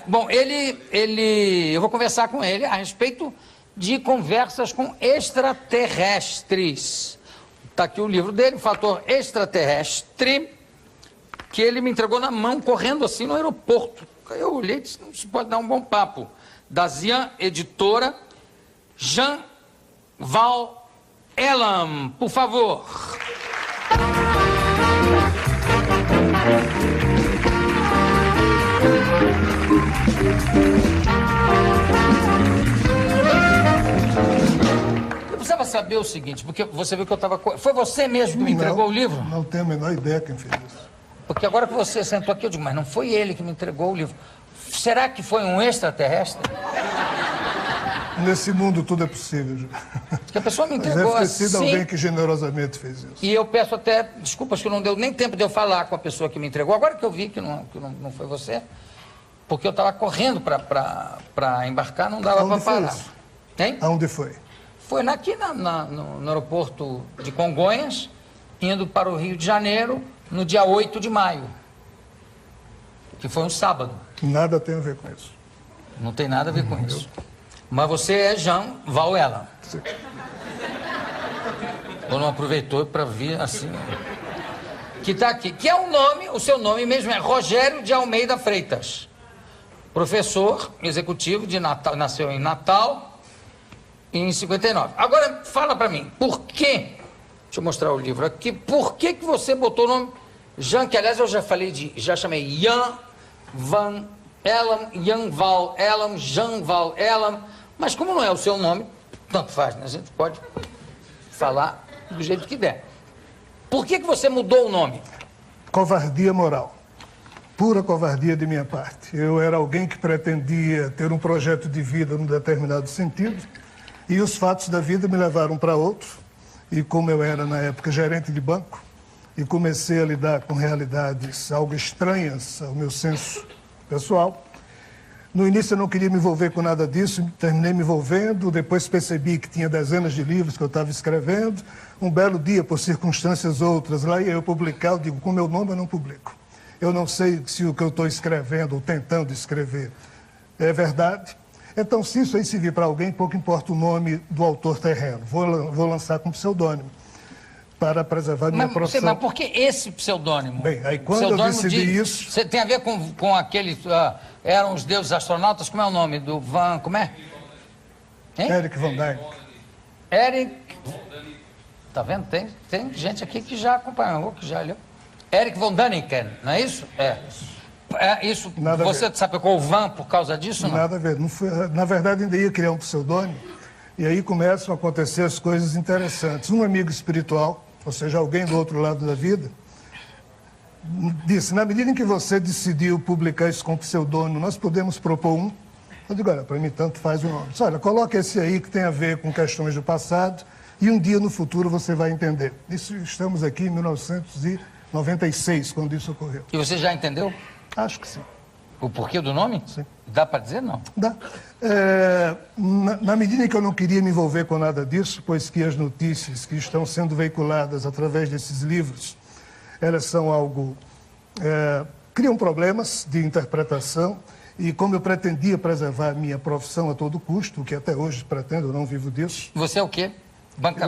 Bom, eu vou conversar com ele a respeito de conversas com extraterrestres. Está aqui o livro dele, Fator Extraterrestre, que ele me entregou na mão, correndo assim no aeroporto. Aí eu olhei e disse, não se pode dar um bom papo. Da Zian Editora, Jean Val Elam, por favor. Eu precisava saber o seguinte, porque você viu que eu estava... Foi você mesmo que me entregou o livro? Não tenho a menor ideia quem fez isso. Porque agora que você sentou aqui, eu digo, mas não foi ele que me entregou o livro. Será que foi um extraterrestre? Nesse mundo tudo é possível. Porque a pessoa me entregou deve ter sido assim... alguém que generosamente fez isso. E eu peço até desculpas que não deu nem tempo de eu falar com a pessoa que me entregou. Agora que eu vi que não foi você, porque eu estava correndo para embarcar, não dava para parar. Isso? Hein? Aonde foi? Foi aqui no aeroporto de Congonhas, indo para o Rio de Janeiro, no dia 8 de maio, que foi um sábado. Nada tem a ver com isso. Não tem nada a ver com isso. Mas você é Jean Val Elam. Sim. Ou não aproveitou para vir assim... Que está aqui. Que é o nome, o seu nome mesmo é Rogério de Almeida Freitas. Professor executivo de Natal, nasceu em Natal, em 59. Agora, fala para mim, por quê? Deixa eu mostrar o livro aqui. Por que você botou o nome Jean, que aliás eu já chamei Jan Van Elam, Jan Val Elam, Jean Val Elam, mas como não é o seu nome, tanto faz, né? A gente pode falar do jeito que der. Por que você mudou o nome? Covardia moral. Pura covardia de minha parte. Eu era alguém que pretendia ter um projeto de vida num determinado sentido, e os fatos da vida me levaram para outro. E como eu era, na época, gerente de banco, e comecei a lidar com realidades algo estranhas ao meu senso pessoal, no início eu não queria me envolver com nada disso, terminei me envolvendo, depois percebi que tinha dezenas de livros que eu estava escrevendo. Um belo dia, por circunstâncias outras, lá ia eu publicar, eu digo, com meu nome eu não publico. Eu não sei se o que eu estou escrevendo ou tentando escrever é verdade. Então, se isso aí servir para alguém, pouco importa o nome do autor terreno. Vou lançar com pseudônimo para preservar minha profissão. Mas por que esse pseudônimo? Bem, aí quando eu decidi isso... Você tem a ver com aquele... eram os deuses astronautas, como é o nome? Do Van... Como é? Hein? Eric Van Dijk. Eric... Tá vendo? Tem gente aqui que já acompanhou, que já leu. Eric Von Däniken, não é isso? Isso, nada você sabe qual o Van por causa disso, não? Nada a ver. Não foi, na verdade, ainda ia criar um pseudônimo, e aí começam a acontecer as coisas interessantes. Um amigo espiritual, ou seja, alguém do outro lado da vida, disse, na medida em que você decidiu publicar isso com pseudônimo, nós podemos propor um. Eu digo, olha, para mim tanto faz o nome. Disse, olha, coloca esse aí que tem a ver com questões do passado, e um dia no futuro você vai entender. Isso, estamos aqui em 1996, quando isso ocorreu. E você já entendeu? Acho que sim. O porquê do nome? Sim. Dá para dizer, não? Dá. Na medida em que eu não queria me envolver com nada disso, pois que as notícias que estão sendo veiculadas através desses livros, elas são algo... criam problemas de interpretação, e como eu pretendia preservar a minha profissão a todo custo, o que até hoje pretendo, eu não vivo disso... Você é o quê?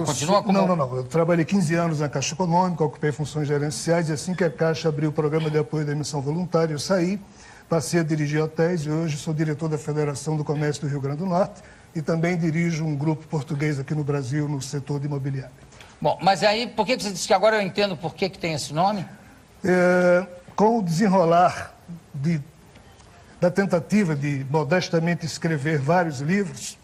Continua como... Não. Eu trabalhei 15 anos na Caixa Econômica, ocupei funções gerenciais, e assim que a Caixa abriu o programa de apoio da emissão voluntária, eu saí, passei a dirigir hotéis, e hoje sou diretor da Federação do Comércio do Rio Grande do Norte, e também dirijo um grupo português aqui no Brasil, no setor de imobiliário. Bom, mas aí, por que você disse que agora eu entendo por que tem esse nome? Com o desenrolar da tentativa de modestamente escrever vários livros,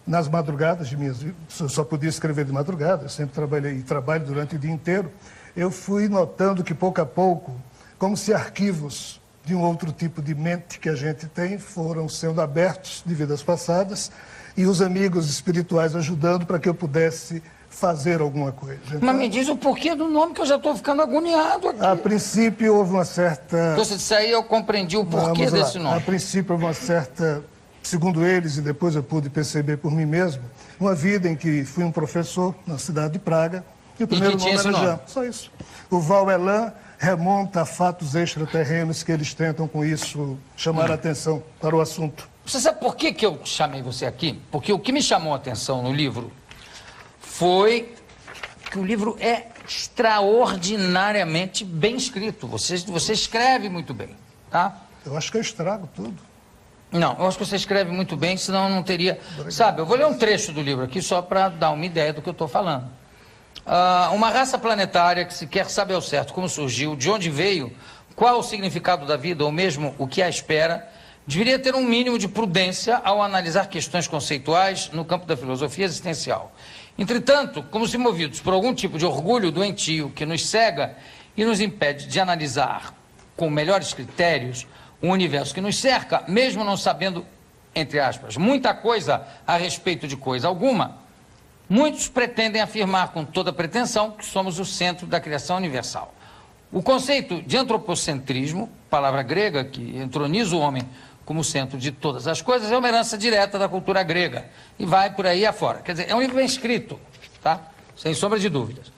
nas madrugadas de minhas vidas, eu só podia escrever de madrugada, eu sempre trabalhei e trabalho durante o dia inteiro, eu fui notando que pouco a pouco, como se arquivos de um outro tipo de mente que a gente tem foram sendo abertos de vidas passadas, e os amigos espirituais ajudando para que eu pudesse fazer alguma coisa. Então, mas me diz o porquê do nome, que eu já estou ficando agoniado aqui. A princípio houve uma certa... Então, se isso aí eu compreendi o porquê desse nome. A princípio houve uma certa... Segundo eles, e depois eu pude perceber por mim mesmo, uma vida em que fui um professor na cidade de Praga, E o primeiro que tinha nome esse era nome? Jean, só isso. O Val Elan remonta a fatos extraterrenos que eles tentam com isso chamar a atenção para o assunto. Você sabe por que eu chamei você aqui? Porque o que me chamou a atenção no livro foi que o livro é extraordinariamente bem escrito. Você escreve muito bem, tá? Eu acho que eu estrago tudo. Não, eu acho que você escreve muito bem, senão eu não teria... Sabe, eu vou ler um trecho do livro aqui só para dar uma ideia do que eu estou falando. Uma raça planetária que se quer saber ao certo como surgiu, de onde veio, qual o significado da vida, ou mesmo o que a espera, deveria ter um mínimo de prudência ao analisar questões conceituais no campo da filosofia existencial. Entretanto, como se movidos por algum tipo de orgulho doentio que nos cega e nos impede de analisar com melhores critérios o universo que nos cerca, mesmo não sabendo, entre aspas, muita coisa a respeito de coisa alguma, muitos pretendem afirmar com toda pretensão que somos o centro da criação universal. O conceito de antropocentrismo, palavra grega que entroniza o homem como centro de todas as coisas, é uma herança direta da cultura grega e vai por aí afora. Quer dizer, é um livro bem escrito, tá? Sem sombra de dúvidas.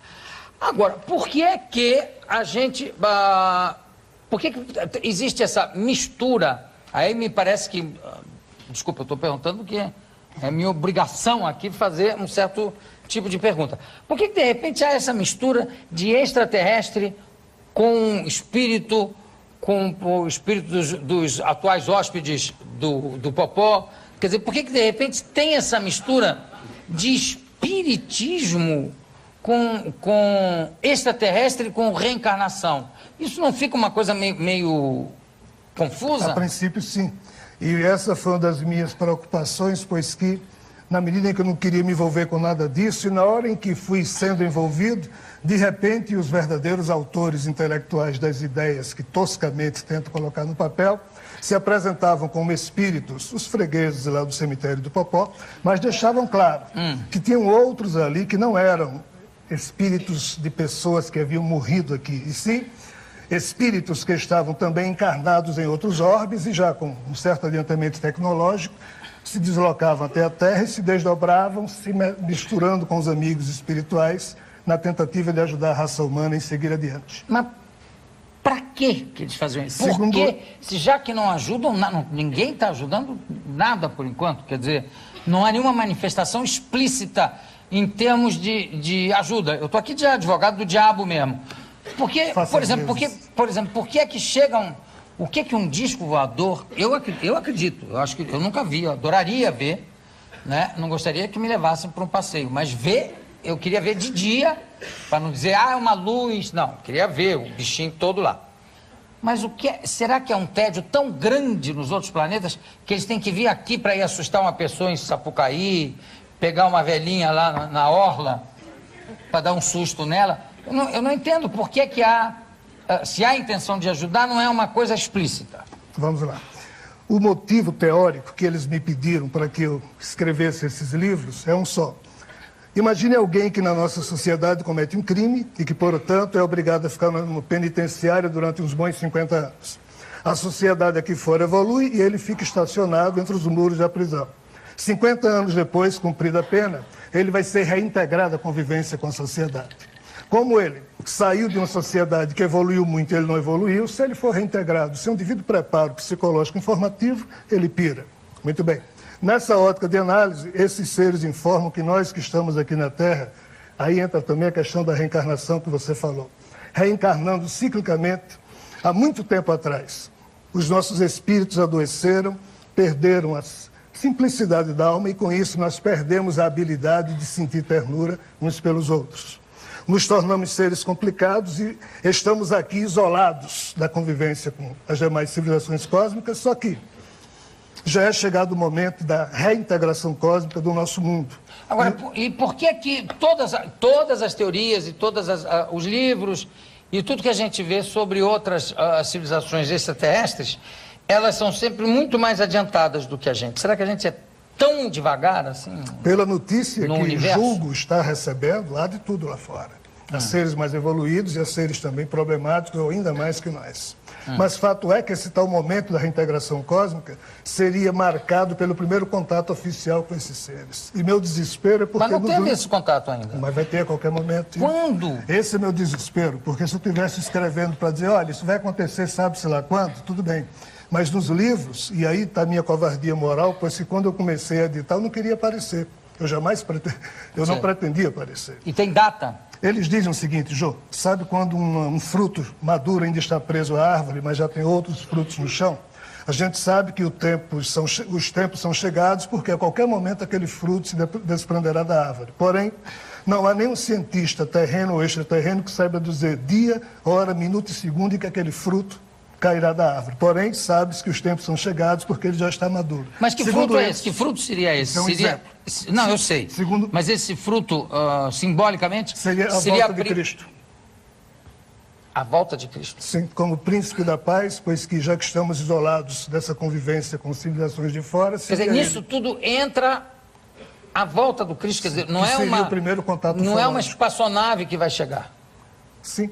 Agora, por que é que a gente... por que é que existe essa mistura? Aí me parece que... desculpa, eu estou perguntando porque é minha obrigação aqui fazer um certo tipo de pergunta. Por que de repente há essa mistura de extraterrestre com espírito... com o espírito dos atuais hóspedes do Popó? Quer dizer, por que de repente tem essa mistura de espiritismo com extraterrestre, com reencarnação? Isso não fica uma coisa meio confusa? A princípio, sim. E essa foi uma das minhas preocupações, pois que, na medida em que eu não queria me envolver com nada disso, e na hora em que fui sendo envolvido, de repente, os verdadeiros autores intelectuais das ideias que toscamente tento colocar no papel, se apresentavam como espíritos, os fregueses lá do cemitério do Popó, mas deixavam claro que tinham outros ali que não eram espíritos de pessoas que haviam morrido aqui, e sim espíritos que estavam também encarnados em outros orbes e já com um certo adiantamento tecnológico, se deslocavam até a Terra e se desdobravam, se misturando com os amigos espirituais, na tentativa de ajudar a raça humana em seguir adiante. Mas para que eles faziam isso? Segundo... Porque, se já que não ajudam, ninguém está ajudando nada por enquanto, quer dizer, não há nenhuma manifestação explícita em termos de ajuda. Eu estou aqui de advogado do diabo mesmo. Porque, por exemplo, por que é que chegam... O que é que um disco voador... Eu acredito, eu acho que eu nunca vi, eu adoraria ver, né? Não gostaria que me levassem para um passeio, mas ver... Eu queria ver de dia, para não dizer, é uma luz. Não, queria ver o bichinho todo lá. Mas será que é um tédio tão grande nos outros planetas que eles têm que vir aqui para ir assustar uma pessoa em Sapucaí, pegar uma velhinha lá na orla, para dar um susto nela? Eu não entendo por que se há intenção de ajudar, não é uma coisa explícita. Vamos lá. O motivo teórico que eles me pediram para que eu escrevesse esses livros é um só. Imagine alguém que na nossa sociedade comete um crime e que, portanto, é obrigado a ficar no penitenciário durante uns bons 50 anos. A sociedade aqui fora evolui e ele fica estacionado entre os muros da prisão. 50 anos depois, cumprida a pena, ele vai ser reintegrado à convivência com a sociedade. Como ele saiu de uma sociedade que evoluiu muito e ele não evoluiu, se ele for reintegrado sem um devido preparo psicológico informativo, ele pira. Muito bem. Nessa ótica de análise, esses seres informam que nós que estamos aqui na Terra, aí entra também a questão da reencarnação que você falou, reencarnando ciclicamente há muito tempo atrás. Os nossos espíritos adoeceram, perderam a simplicidade da alma e com isso nós perdemos a habilidade de sentir ternura uns pelos outros. Nos tornamos seres complicados e estamos aqui isolados da convivência com as demais civilizações cósmicas, só que já é chegado o momento da reintegração cósmica do nosso mundo. Agora, e por que todas as teorias e todos os livros e tudo que a gente vê sobre outras civilizações extraterrestres, elas são sempre muito mais adiantadas do que a gente? Será que a gente é tão devagar assim? Pela notícia que universo? julgo estar recebendo, há de tudo lá fora. Há seres mais evoluídos e há seres também problemáticos, ou ainda mais que nós. Mas fato é que esse tal momento da reintegração cósmica seria marcado pelo primeiro contato oficial com esses seres. E meu desespero é porque... Mas não teve esse contato ainda. Mas vai ter a qualquer momento. Quando? Esse é meu desespero, porque se eu estivesse escrevendo para dizer, olha, isso vai acontecer sabe-se lá quando, tudo bem. Mas nos livros, e aí está a minha covardia moral, pois que quando eu comecei a editar, eu não queria aparecer. Eu jamais não pretendia aparecer. E tem data? Eles dizem o seguinte, Jô, sabe quando um fruto maduro ainda está preso à árvore, mas já tem outros frutos no chão? A gente sabe que os tempos são chegados porque a qualquer momento aquele fruto se desprenderá da árvore. Porém, não há nenhum cientista terreno ou extraterreno que saiba dizer dia, hora, minuto e segundo em que aquele fruto cairá da árvore. Porém, sabe-se que os tempos são chegados porque ele já está maduro. Mas que fruto é esse? Que fruto seria esse? É um exemplo. Não, eu sei. Mas esse fruto, simbolicamente... Seria a volta de Cristo. A volta de Cristo. Sim, como príncipe da paz, pois que já que estamos isolados dessa convivência com civilizações de fora... Quer dizer, nisso tudo entra a volta do Cristo, quer dizer, não é o primeiro contato não é uma espaçonave que vai chegar. Sim.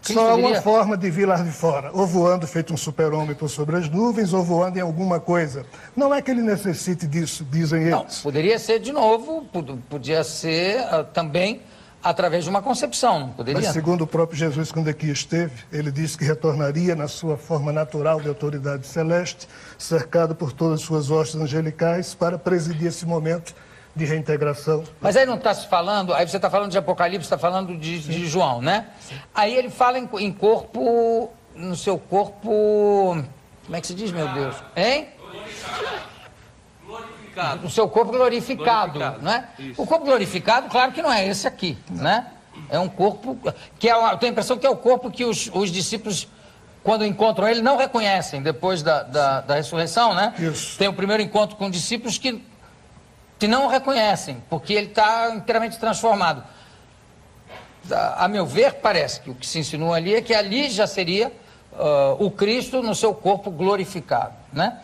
Só há uma forma de vir lá de fora, ou voando feito um super-homem por sobre as nuvens, ou voando em alguma coisa. Não é que ele necessite disso, dizem eles. Não, poderia ser de novo, podia ser também através de uma concepção, não poderia? Mas segundo o próprio Jesus, quando aqui esteve, ele disse que retornaria na sua forma natural de autoridade celeste, cercado por todas as suas hostes angelicais, para presidir esse momento de reintegração. Mas aí não está se falando, aí você está falando de Apocalipse, está falando de João, né? Sim. Aí ele fala em corpo, no seu corpo, como é que se diz, meu Deus? Hein? Glorificado. No seu corpo glorificado, não é? Isso. O corpo glorificado, claro que não é esse aqui, né? É um corpo, que eu tenho a impressão que é o corpo que os discípulos, quando encontram ele, não reconhecem, depois da ressurreição, né? Isso. Tem o primeiro encontro com discípulos que não o reconhecem, porque ele está inteiramente transformado. A meu ver, parece que o que se insinua ali é que ali já seria o Cristo no seu corpo glorificado, né?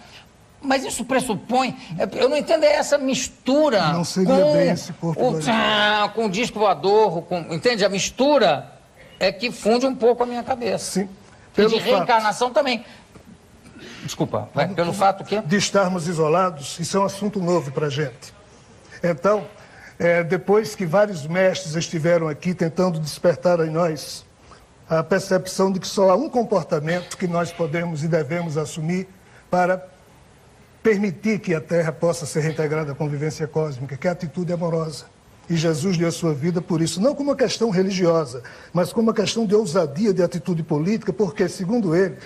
Mas isso pressupõe, eu não entendo essa mistura. Não seria bem esse corpo glorificado. Com o disco voador, entende? A mistura é que funde um pouco a minha cabeça. Sim. E de reencarnação também. Desculpa, pelo fato que... De estarmos isolados, isso é um assunto novo para a gente. Então, depois que vários mestres estiveram aqui tentando despertar em nós a percepção de que só há um comportamento que nós podemos e devemos assumir para permitir que a Terra possa ser reintegrada à convivência cósmica, que é a atitude amorosa. E Jesus deu a sua vida por isso, não como uma questão religiosa, mas como uma questão de ousadia, de atitude política, porque, segundo ele,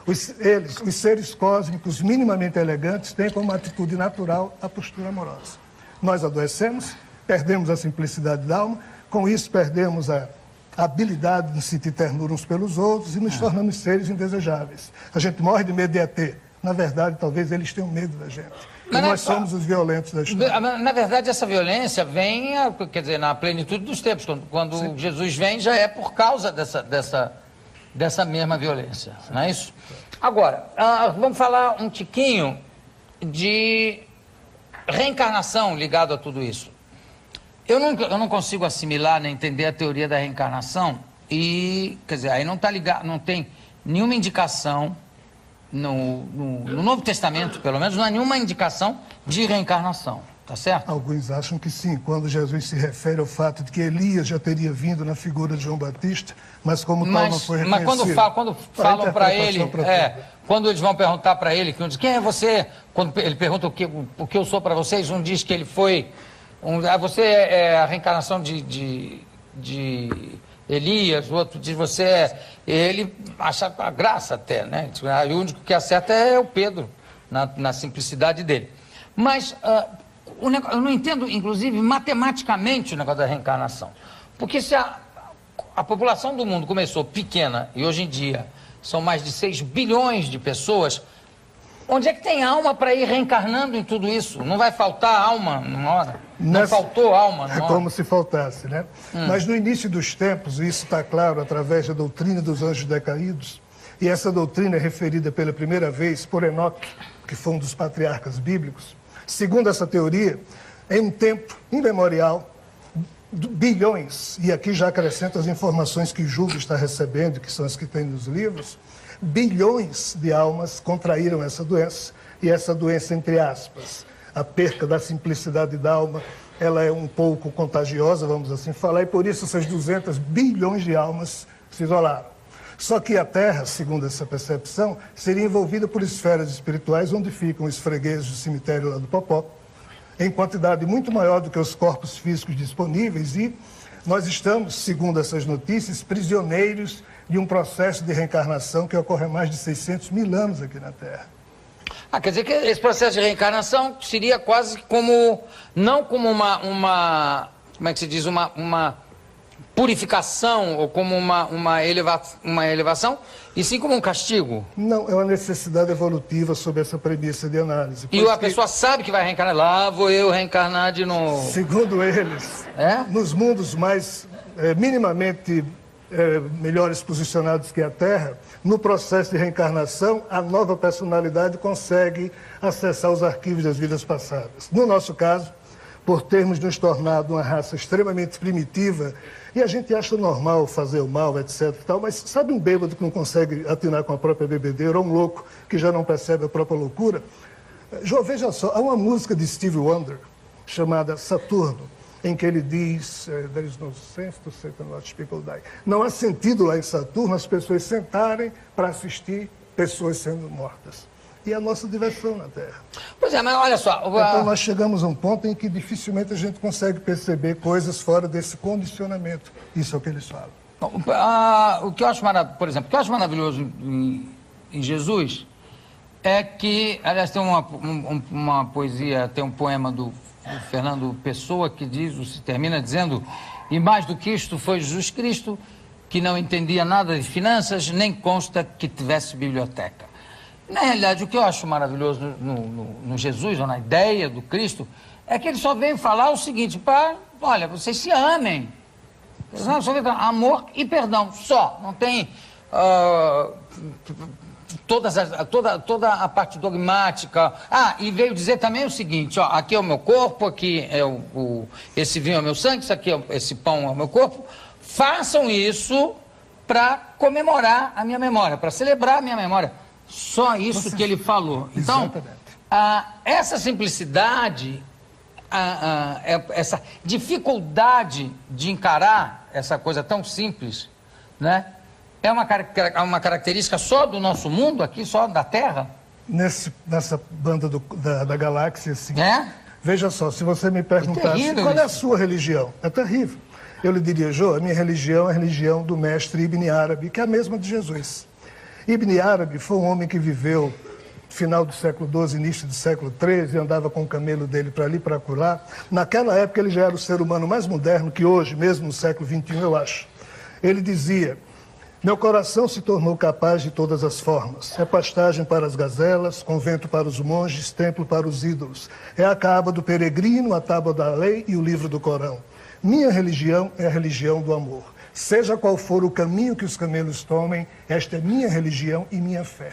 os seres cósmicos minimamente elegantes têm como atitude natural a postura amorosa. Nós adoecemos, perdemos a simplicidade da alma, com isso perdemos a habilidade de sentir ternura uns pelos outros e nos tornamos seres indesejáveis. A gente morre de medo de ET. Na verdade, talvez eles tenham medo da gente. E nós somos os violentos da história. Na verdade, essa violência vem, quer dizer, na plenitude dos tempos. Quando Jesus vem, já é por causa dessa mesma violência, não é isso? Agora, vamos falar um tiquinho de reencarnação ligado a tudo isso. Eu não consigo assimilar nem entender a teoria da reencarnação e, quer dizer, aí não está ligado, não tem nenhuma indicação no Novo Testamento, pelo menos, não há nenhuma indicação de reencarnação, tá certo? Alguns acham que sim, quando Jesus se refere ao fato de que Elias já teria vindo na figura de João Batista, mas como tal não foi reconhecido. Mas quando falam para ele, quando eles vão perguntar para ele, que um diz, quem é você? Quando ele pergunta o que eu sou para vocês, um diz que ele foi, você é a reencarnação de Elias, o outro diz você é... Ele acha a graça até, né? O único que acerta é o Pedro, na simplicidade dele. Mas eu não entendo, inclusive, matematicamente o negócio da reencarnação. Porque se a população do mundo começou pequena e hoje em dia são mais de 6 bilhões de pessoas, onde é que tem alma para ir reencarnando em tudo isso? Não vai faltar alma numa hora? Não faltou alma numa hora? É como se faltasse, né? Mas no início dos tempos, e isso está claro através da doutrina dos anjos decaídos, e essa doutrina é referida pela primeira vez por Enoque, que foi um dos patriarcas bíblicos. Segundo essa teoria, em um tempo imemorial, bilhões, e aqui já acrescento as informações que Júlio está recebendo, que são as que tem nos livros, bilhões de almas contraíram essa doença, e essa doença, entre aspas, a perca da simplicidade da alma, ela é um pouco contagiosa, vamos assim falar, e por isso essas 200 bilhões de almas se isolaram. Só que a Terra, segundo essa percepção, seria envolvida por esferas espirituais onde ficam os fregueses do cemitério lá do Popó, em quantidade muito maior do que os corpos físicos disponíveis, e nós estamos, segundo essas notícias, prisioneiros de um processo de reencarnação que ocorre há mais de 600 mil anos aqui na Terra. Quer dizer que esse processo de reencarnação seria quase como, não como como é que se diz, uma purificação ou como uma elevação, e sim como um castigo? Não, é uma necessidade evolutiva sob essa premissa de análise. E a pessoa sabe que vai reencarnar, lá vou eu reencarnar de novo. Segundo eles, nos mundos mais minimamente melhores posicionados que a Terra, no processo de reencarnação, a nova personalidade consegue acessar os arquivos das vidas passadas. No nosso caso, por termos nos tornado uma raça extremamente primitiva, e a gente acha normal fazer o mal, etc. e tal, mas sabe um bêbado que não consegue atinar com a própria bebedeira, ou um louco que já não percebe a própria loucura? João, veja só, há uma música de Stevie Wonder chamada Saturno, em que ele diz, there is no sense to sit and watch people die. Não há sentido lá em Saturno as pessoas sentarem para assistir pessoas sendo mortas. E é a nossa diversão na Terra. Pois é, mas olha só... Então nós chegamos a um ponto em que dificilmente a gente consegue perceber coisas fora desse condicionamento. Isso é o que eles falam. O que eu acho por exemplo, o que eu acho maravilhoso em Jesus é que, aliás, tem uma poesia, tem um poema do Fernando Pessoa que termina dizendo: e mais do que isto foi Jesus Cristo, que não entendia nada de finanças, nem consta que tivesse biblioteca. Na realidade, o que eu acho maravilhoso no Jesus, ou na ideia do Cristo, é que ele só vem falar o seguinte: olha, vocês se amem. Só vem falar amor e perdão, só. Não tem toda a parte dogmática. E veio dizer também o seguinte: aqui é o meu corpo, aqui é esse vinho é o meu sangue, esse pão é o meu corpo. Façam isso para comemorar a minha memória, para celebrar a minha memória. Só isso que ele falou. Então, essa simplicidade, essa dificuldade de encarar essa coisa tão simples, né? É uma característica só do nosso mundo aqui, só da Terra? Nessa banda da galáxia, sim. Veja só, se você me perguntasse qual é a sua religião, é terrível. Eu lhe diria, Jô, a minha religião é a religião do mestre Ibn Arabi, que é a mesma de Jesus. Ibn Arabi foi um homem que viveu final do século XII, início do século XIII, andava com o camelo dele para ali, para acolá. Naquela época ele já era o ser humano mais moderno que hoje, mesmo no século XXI, eu acho. Ele dizia: meu coração se tornou capaz de todas as formas. É pastagem para as gazelas, convento para os monges, templo para os ídolos. É a caba do peregrino, a tábua da lei e o livro do Corão. Minha religião é a religião do amor. Seja qual for o caminho que os camelos tomem, esta é minha religião e minha fé.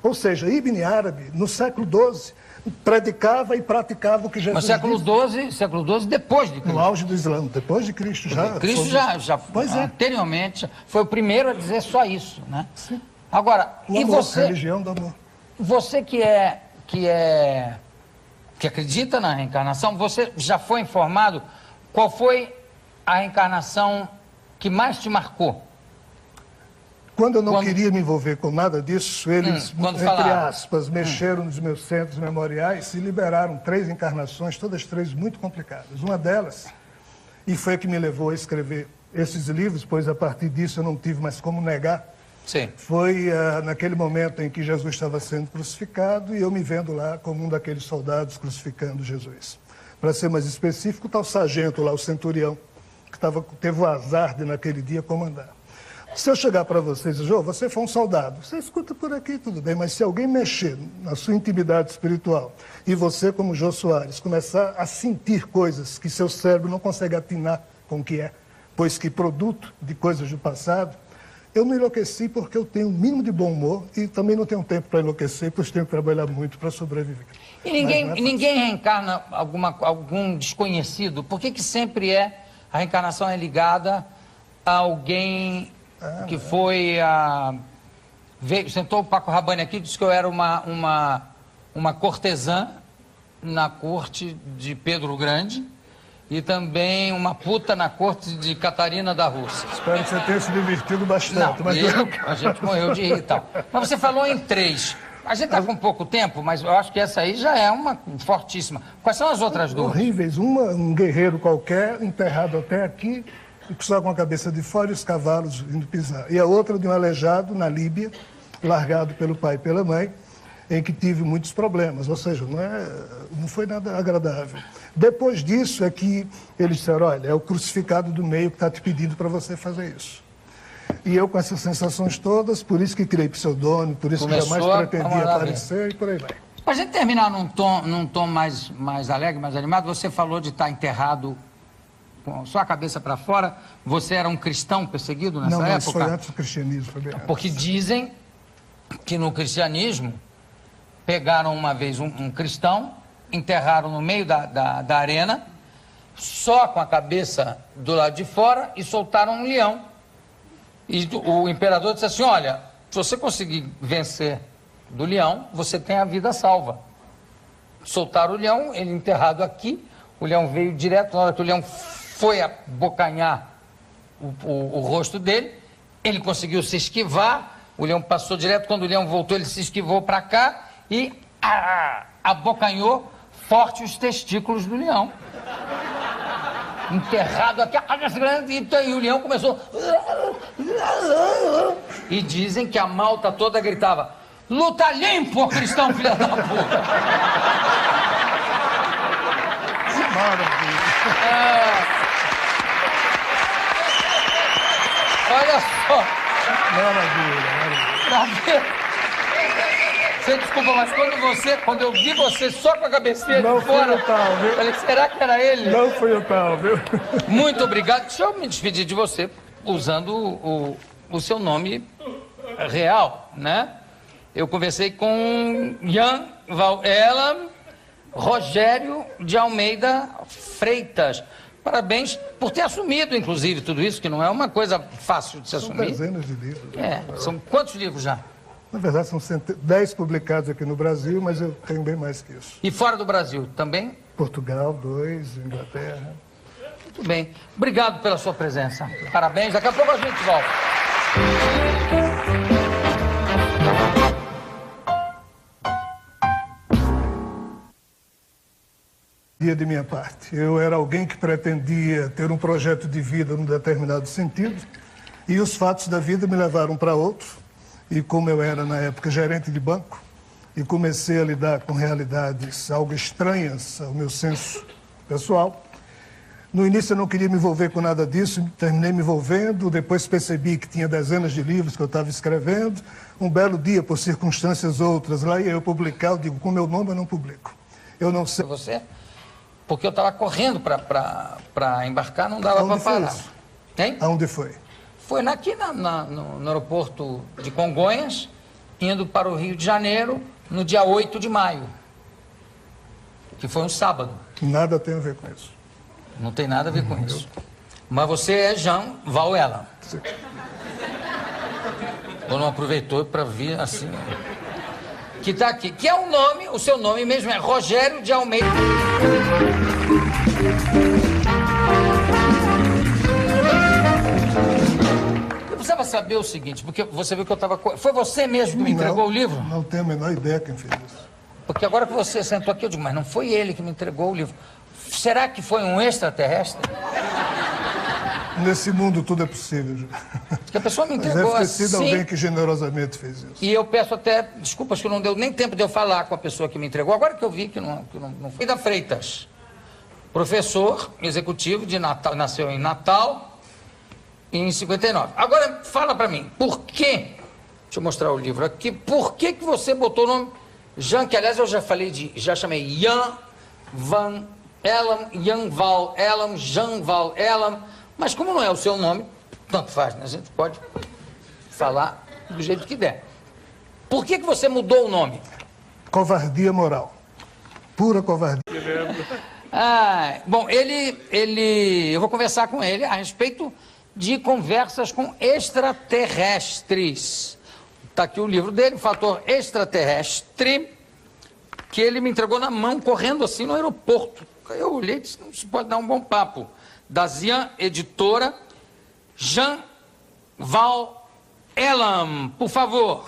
Ou seja, Ibn Arabi, no século XII, predicava e praticava o que Jesus disse. Mas século XII depois de Cristo. No auge do Islã, depois de Cristo já. Cristo já anteriormente, foi o primeiro a dizer só isso, né? Sim. Agora, o amor, você... religião do amor. Você que acredita na reencarnação, você já foi informado qual foi a reencarnação que mais te marcou? Quando eu não queria me envolver com nada disso, eles, entre aspas, mexeram nos meus centros memoriais e liberaram 3 encarnações, todas 3 muito complicadas. Uma delas, e foi a que me levou a escrever esses livros, pois a partir disso eu não tive mais como negar, foi naquele momento em que Jesus estava sendo crucificado e eu me vendo lá como um daqueles soldados crucificando Jesus. Para ser mais específico, o tal sargento lá, o centurião, que teve o azar de naquele dia comandar. Se eu chegar para vocês e dizer: Jô, você foi um soldado, você escuta por aqui, tudo bem, mas se alguém mexer na sua intimidade espiritual e você, como Jô Soares, começar a sentir coisas que seu cérebro não consegue atinar com o que é, pois que produto de coisas do passado, eu não enlouqueci porque eu tenho um mínimo de bom humor e também não tenho tempo para enlouquecer, pois tenho que trabalhar muito para sobreviver. E ninguém reencarna algum desconhecido? Por que sempre é A reencarnação é ligada a alguém que foi sentou o Paco Rabanne aqui e disse que eu era uma cortesã na corte de Pedro o Grande e também uma puta na corte de Catarina da Rússia. Espero que você tenha se divertido bastante. Não, mas a gente morreu de rir e tal. Mas você falou em 3. A gente está com pouco tempo, mas eu acho que essa aí já é uma fortíssima. Quais são as outras 2? Horríveis. Um guerreiro qualquer, enterrado até aqui, só com a cabeça de fora e os cavalos indo pisar. E a outra de um aleijado na Líbia, largado pelo pai e pela mãe, em que tive muitos problemas. Ou seja, não foi nada agradável. Depois disso é que eles disseram, olha, é o crucificado do meio que está te pedindo para você fazer isso. E eu com essas sensações todas, por isso que criei pseudônimo, por isso que jamais pretendia aparecer e por aí vai. Para a gente terminar num tom mais alegre, mais animado, você falou de estar enterrado com sua cabeça para fora. Você era um cristão perseguido nessa época? Não, isso foi antes do cristianismo. Foi bem antes. Porque dizem que no cristianismo pegaram uma vez um cristão, enterraram no meio da arena, só com a cabeça do lado de fora e soltaram um leão. E o imperador disse assim, olha, se você conseguir vencer do leão, você tem a vida salva. Soltaram o leão, ele enterrado aqui, o leão veio direto, na hora que o leão foi abocanhar o rosto dele, ele conseguiu se esquivar, o leão passou direto, quando o leão voltou, ele se esquivou para cá e abocanhou forte os testículos do leão. Enterrado aqui, e o leão começou... E dizem que a malta toda gritava, luta limpo, cristão, filha da puta! Olha só! Maravilha. Você desculpa, mas quando eu vi você só com a cabecinha Não de fora, fui eu tal, viu? falei, será que era ele? Não fui eu tal, viu? Muito obrigado. Deixa eu me despedir de você usando o seu nome real, né? Eu conversei com Jan Val Elam Rogério de Almeida Freitas. Parabéns por ter assumido, inclusive, tudo isso, que não é uma coisa fácil de se assumir. São dezenas de livros. São quantos livros já? Na verdade, são 10 publicados aqui no Brasil, mas eu tenho bem mais que isso. E fora do Brasil também? Portugal, 2, Inglaterra. Muito bem. Obrigado pela sua presença. Parabéns. Daqui a pouco a gente volta. De minha parte. Eu era alguém que pretendia ter um projeto de vida num determinado sentido, e os fatos da vida me levaram para outro. E como eu era, na época, gerente de banco, e comecei a lidar com realidades algo estranhas ao meu senso pessoal, no início eu não queria me envolver com nada disso, terminei me envolvendo, depois percebi que tinha dezenas de livros que eu estava escrevendo. Um belo dia, por circunstâncias outras, lá ia eu publicar, eu digo, com meu nome eu não publico. Eu não sei... Você? Porque eu estava correndo para embarcar, não dava para parar. Isso? Hein? Aonde foi? Foi aqui no aeroporto de Congonhas, indo para o Rio de Janeiro, no dia 8 de maio, que foi um sábado. Nada tem a ver com isso. Não tem nada a ver com isso. Mas você é Jan Val Elam. Sim. Ou não aproveitou para vir assim... Que está aqui, que é um nome, o seu nome mesmo é Rogério de Almeida. Eu precisava saber o seguinte, porque você viu que eu estava... Foi você mesmo que me entregou o livro? Não tenho a menor ideia quem fez isso. Porque agora que você sentou aqui, eu digo, mas não foi ele que me entregou o livro. Será que foi um extraterrestre? Nesse mundo tudo é possível. Porque a pessoa me Mas entregou deve ter sido assim... alguém que generosamente fez isso. E eu peço até desculpas que não deu nem tempo de eu falar com a pessoa que me entregou. Agora que eu vi que não foi. Da Freitas, professor executivo de Natal, nasceu em Natal em 59. Agora fala pra mim, por quê? Deixa eu mostrar o livro aqui. Por que você botou o nome Jan, que aliás eu já chamei Jan Van Elam, Jan Val Elam, Jan Val Elam. Mas como não é o seu nome, tanto faz, né? A gente pode falar do jeito que der. Por que você mudou o nome? Covardia moral. Pura covardia. Bom, eu vou conversar com ele a respeito de conversas com extraterrestres. Está aqui o livro dele, Fator Extraterrestre, que ele me entregou na mão, correndo assim no aeroporto. Eu olhei e disse, não se pode dar um bom papo. Da Zian Editora, Jean Val Elam, por favor.